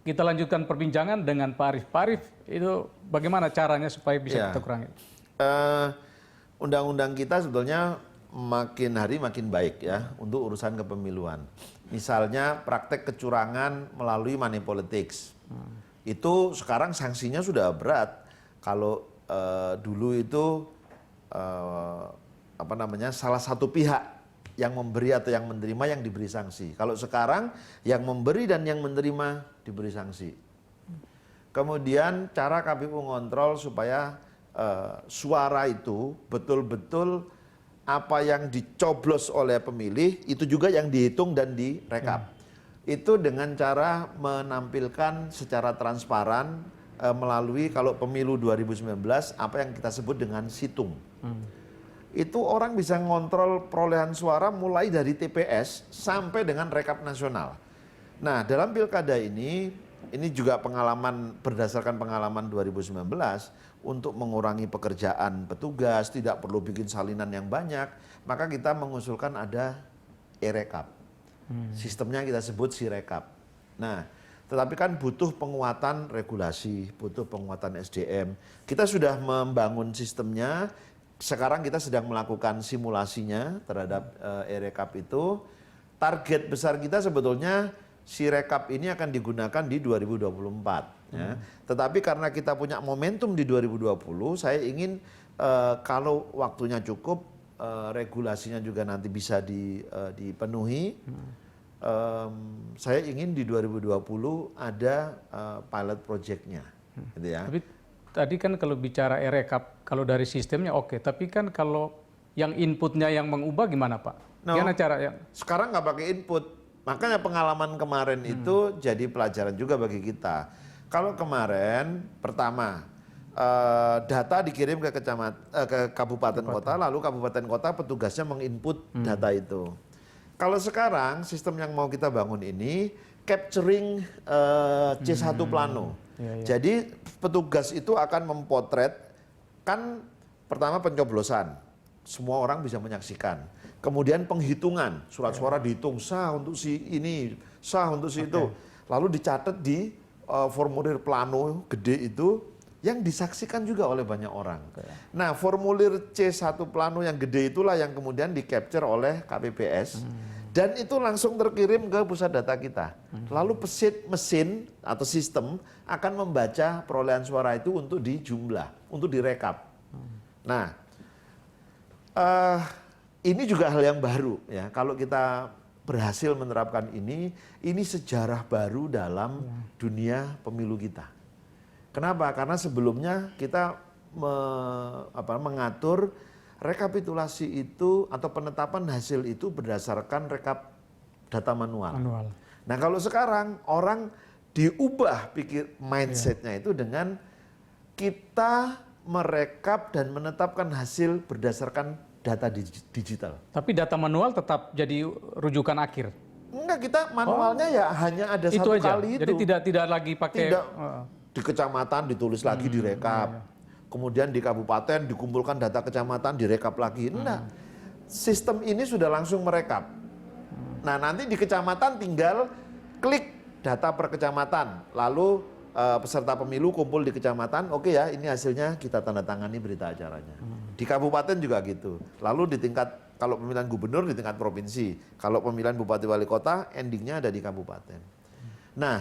kita lanjutkan perbincangan dengan Pak Arief. Pak Arief, itu bagaimana caranya supaya bisa kita kurangi? Undang-undang kita sebetulnya makin hari makin baik ya untuk urusan kepemiluan. Misalnya praktek kecurangan melalui money politics. Itu sekarang sanksinya sudah berat. Kalau dulu itu salah satu pihak yang memberi atau yang menerima yang diberi sanksi. Kalau sekarang yang memberi dan yang menerima diberi sanksi. Kemudian cara KPU ngontrol supaya suara itu betul-betul apa yang dicoblos oleh pemilih itu juga yang dihitung dan direkap. Itu dengan cara menampilkan secara transparan melalui kalau pemilu 2019 apa yang kita sebut dengan situng. Itu orang bisa ngontrol perolehan suara mulai dari TPS sampai dengan rekap nasional. Nah, dalam pilkada ini juga berdasarkan pengalaman 2019 untuk mengurangi pekerjaan petugas, tidak perlu bikin salinan yang banyak, maka kita mengusulkan ada e-rekap. Sistemnya kita sebut Sirekap. Nah, tetapi kan butuh penguatan regulasi, butuh penguatan SDM. Kita sudah membangun sistemnya. Sekarang kita sedang melakukan simulasinya terhadap e-rekap itu. Target besar kita sebetulnya Sirekap ini akan digunakan di 2024. Ya. Tetapi karena kita punya momentum di 2020, saya ingin kalau waktunya cukup, regulasinya juga nanti bisa dipenuhi. Saya ingin di 2020 ada pilot project-nya. Gitu ya. Tapi tadi kan kalau bicara e-rekap, kalau dari sistemnya oke, tapi kan kalau yang inputnya yang mengubah gimana Pak? Gimana caranya? Sekarang nggak pakai input, makanya pengalaman kemarin itu jadi pelajaran juga bagi kita. Kalau kemarin pertama data dikirim ke kabupaten kota, lalu kabupaten kota petugasnya menginput data itu. Kalau sekarang sistem yang mau kita bangun ini capturing C1 plano. Jadi petugas itu akan mempotret, kan pertama pencoblosan, semua orang bisa menyaksikan. Kemudian penghitungan, surat suara dihitung, sah untuk si ini, sah untuk si itu. Lalu dicatat di formulir plano gede itu, yang disaksikan juga oleh banyak orang. Nah, formulir C1 plano yang gede itulah yang kemudian di-capture oleh KPPS. Dan itu langsung terkirim ke pusat data kita. Lalu mesin atau sistem akan membaca perolehan suara itu untuk dijumlah, untuk direkap. Nah, ini juga hal yang baru ya. Kalau kita berhasil menerapkan ini sejarah baru dalam dunia pemilu kita. Kenapa? Karena sebelumnya kita mengatur rekapitulasi itu atau penetapan hasil itu berdasarkan rekap data manual. Nah, kalau sekarang orang diubah pikir mindsetnya itu dengan kita merekap dan menetapkan hasil berdasarkan data digital. Tapi data manual tetap jadi rujukan akhir? Enggak, kita manualnya ya hanya ada itu satu aja. kali itu. Jadi tidak lagi pakai... Tidak, di kecamatan ditulis lagi direkap. Kemudian di kabupaten dikumpulkan data kecamatan direkap lagi. Enggak. Sistem ini sudah langsung merekap. Nah, nanti di kecamatan tinggal klik data per kecamatan. Lalu peserta pemilu kumpul di kecamatan, oke ya, ini hasilnya kita tanda tangani berita acaranya. Di kabupaten juga gitu. Lalu di tingkat, kalau pemilihan gubernur di tingkat provinsi. Kalau pemilihan bupati wali kota, endingnya ada di kabupaten. Nah,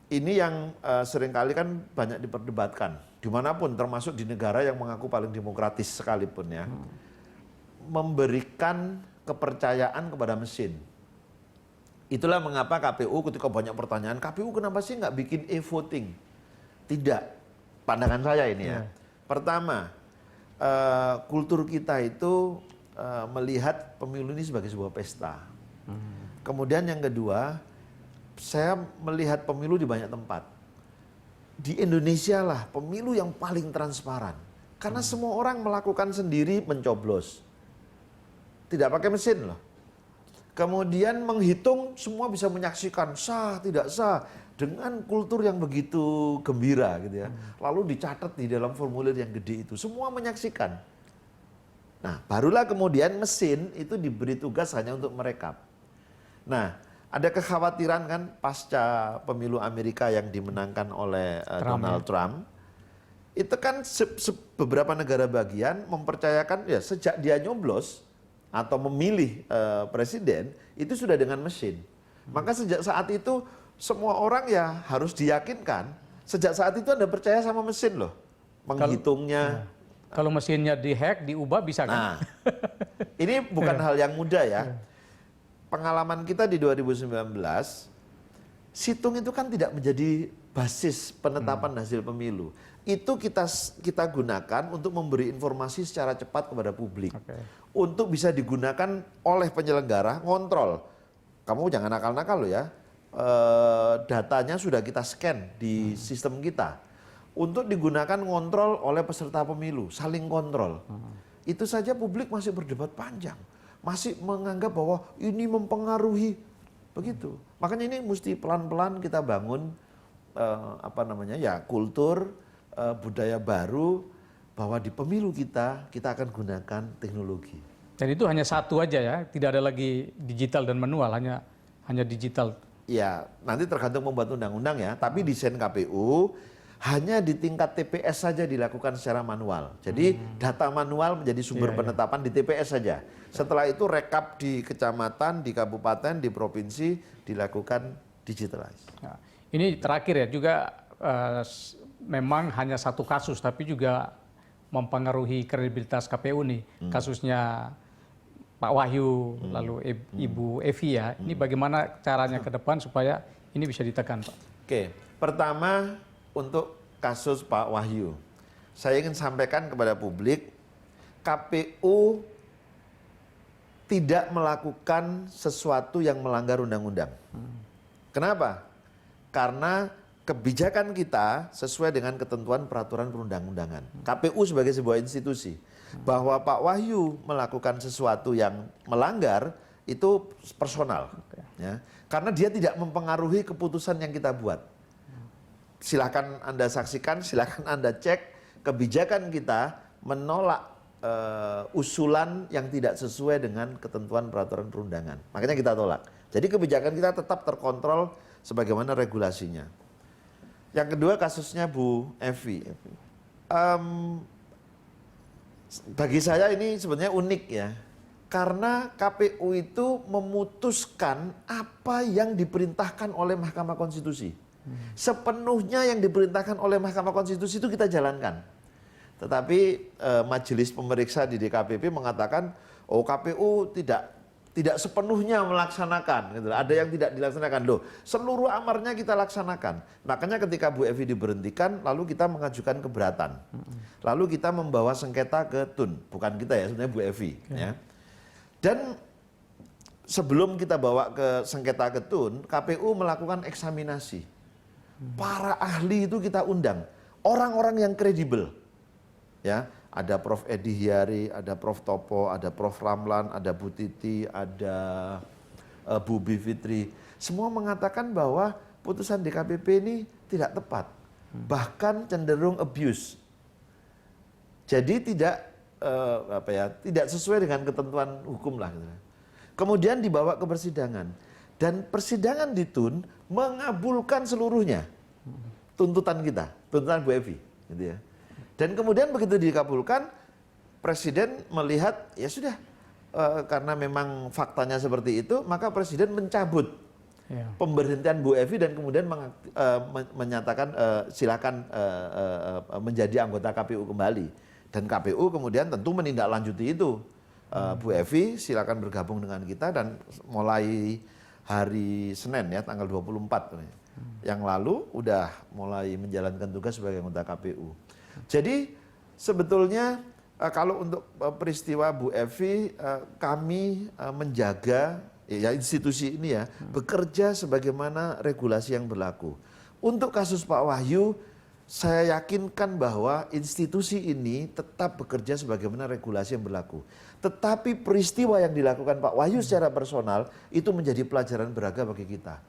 ini yang seringkali kan banyak diperdebatkan dimanapun, termasuk di negara yang mengaku paling demokratis sekalipun ya, memberikan kepercayaan kepada mesin. Itulah mengapa KPU ketika banyak pertanyaan, KPU kenapa sih nggak bikin e-voting? Tidak, pandangan saya ini ya. Pertama, kultur kita itu melihat pemilu ini sebagai sebuah pesta. Kemudian yang kedua, saya melihat pemilu di banyak tempat. Di Indonesia lah pemilu yang paling transparan. Karena semua orang melakukan sendiri mencoblos. Tidak pakai mesin loh. Kemudian menghitung, semua bisa menyaksikan sah, tidak sah. Dengan kultur yang begitu gembira gitu ya. Lalu dicatat di dalam formulir yang gede itu. Semua menyaksikan. Nah, barulah kemudian mesin itu diberi tugas hanya untuk merekap. Nah, ada kekhawatiran kan pasca pemilu Amerika yang dimenangkan oleh Donald Trump. Itu kan beberapa negara bagian mempercayakan ya sejak dia nyoblos atau memilih presiden itu sudah dengan mesin. Maka sejak saat itu semua orang ya harus diyakinkan sejak saat itu Anda percaya sama mesin loh. Menghitungnya. Kalau mesinnya dihack, diubah bisa kan? Nah, ini bukan hal yang mudah ya. Pengalaman kita di 2019, situng itu kan tidak menjadi basis penetapan hasil pemilu. Itu kita gunakan untuk memberi informasi secara cepat kepada publik. Untuk bisa digunakan oleh penyelenggara, ngontrol. Kamu jangan nakal-nakal loh ya. Datanya sudah kita scan di sistem kita. Untuk digunakan ngontrol oleh peserta pemilu, saling kontrol. Itu saja publik masih berdebat panjang. Masih menganggap bahwa ini mempengaruhi begitu. Makanya ini mesti pelan-pelan kita bangun kultur budaya baru bahwa di pemilu kita akan gunakan teknologi. Dan itu hanya satu aja ya, tidak ada lagi digital dan manual, hanya digital. Ya, nanti tergantung membuat undang-undang ya, tapi desain KPU hanya di tingkat TPS saja dilakukan secara manual. Jadi data manual menjadi sumber penetapan di TPS saja. Setelah itu rekap di kecamatan, di kabupaten, di provinsi dilakukan digitalize. Nah, ini terakhir ya juga memang hanya satu kasus tapi juga mempengaruhi kredibilitas KPU nih. Kasusnya Pak Wahyu lalu Ibu Evi ya. Ini bagaimana caranya ke depan supaya ini bisa ditekan, Pak? Oke, pertama untuk kasus Pak Wahyu, saya ingin sampaikan kepada publik, KPU tidak melakukan sesuatu yang melanggar undang-undang. Kenapa? Karena kebijakan kita sesuai dengan ketentuan peraturan perundang-undangan. KPU sebagai sebuah institusi, bahwa Pak Wahyu melakukan sesuatu yang melanggar itu personal, ya. Karena dia tidak mempengaruhi keputusan yang kita buat. Silakan Anda saksikan, silakan Anda cek kebijakan kita menolak usulan yang tidak sesuai dengan ketentuan peraturan perundangan. Makanya kita tolak. Jadi kebijakan kita tetap terkontrol sebagaimana regulasinya. Yang kedua kasusnya Bu Evi. Bagi saya ini sebenarnya unik ya. Karena KPU itu memutuskan apa yang diperintahkan oleh Mahkamah Konstitusi. Sepenuhnya yang diperintahkan oleh Mahkamah Konstitusi itu kita jalankan. Tetapi majelis pemeriksa di DKPP mengatakan, oh KPU tidak sepenuhnya melaksanakan. Gitu. Ada yang tidak dilaksanakan. Loh, seluruh amarnya kita laksanakan. Makanya ketika Bu Evi diberhentikan, lalu kita mengajukan keberatan. Lalu kita membawa sengketa ke TUN. Bukan kita ya, sebenarnya Bu Evi. Ya. Dan sebelum kita bawa ke sengketa ke TUN, KPU melakukan eksaminasi. Para ahli itu kita undang. Orang-orang yang kredibel. Ya, ada Prof. Edi Hyari, ada Prof. Topo, ada Prof. Ramlan, ada Bu Titi, ada Bu Bivitri. Semua mengatakan bahwa putusan DKPP ini tidak tepat. Bahkan cenderung abuse. Jadi tidak sesuai dengan ketentuan hukum lah. Kemudian dibawa ke persidangan. Dan persidangan di TUN mengabulkan seluruhnya tuntutan kita, tuntutan Bu Evi. Gitu ya. Dan kemudian begitu dikabulkan, Presiden melihat ya sudah karena memang faktanya seperti itu, maka Presiden mencabut pemberhentian Bu Evi dan kemudian menyatakan silakan menjadi anggota KPU kembali. Dan KPU kemudian tentu menindaklanjuti itu. Bu Evi silakan bergabung dengan kita dan mulai hari Senin ya tanggal 24 yang lalu udah mulai menjalankan tugas sebagai anggota KPU. Jadi sebetulnya kalau untuk peristiwa Bu Evi kami menjaga ya institusi ini ya bekerja sebagaimana regulasi yang berlaku. Untuk kasus Pak Wahyu saya yakinkan bahwa institusi ini tetap bekerja sebagaimana regulasi yang berlaku. Tetapi peristiwa yang dilakukan Pak Wahyu secara personal itu menjadi pelajaran berharga bagi kita.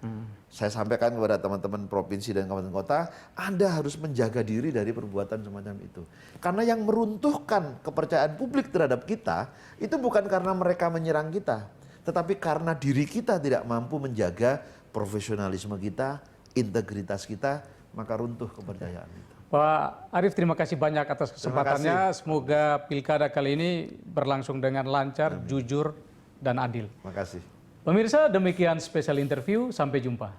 Saya sampaikan kepada teman-teman provinsi dan kabupaten kota, Anda harus menjaga diri dari perbuatan semacam itu. Karena yang meruntuhkan kepercayaan publik terhadap kita, itu bukan karena mereka menyerang kita. Tetapi karena diri kita tidak mampu menjaga profesionalisme kita, integritas kita, maka runtuh kepercayaan itu. Pak Arief, terima kasih banyak atas kesempatannya. Semoga pilkada kali ini berlangsung dengan lancar, jujur, dan adil. Terima kasih. Pemirsa, demikian spesial interview. Sampai jumpa.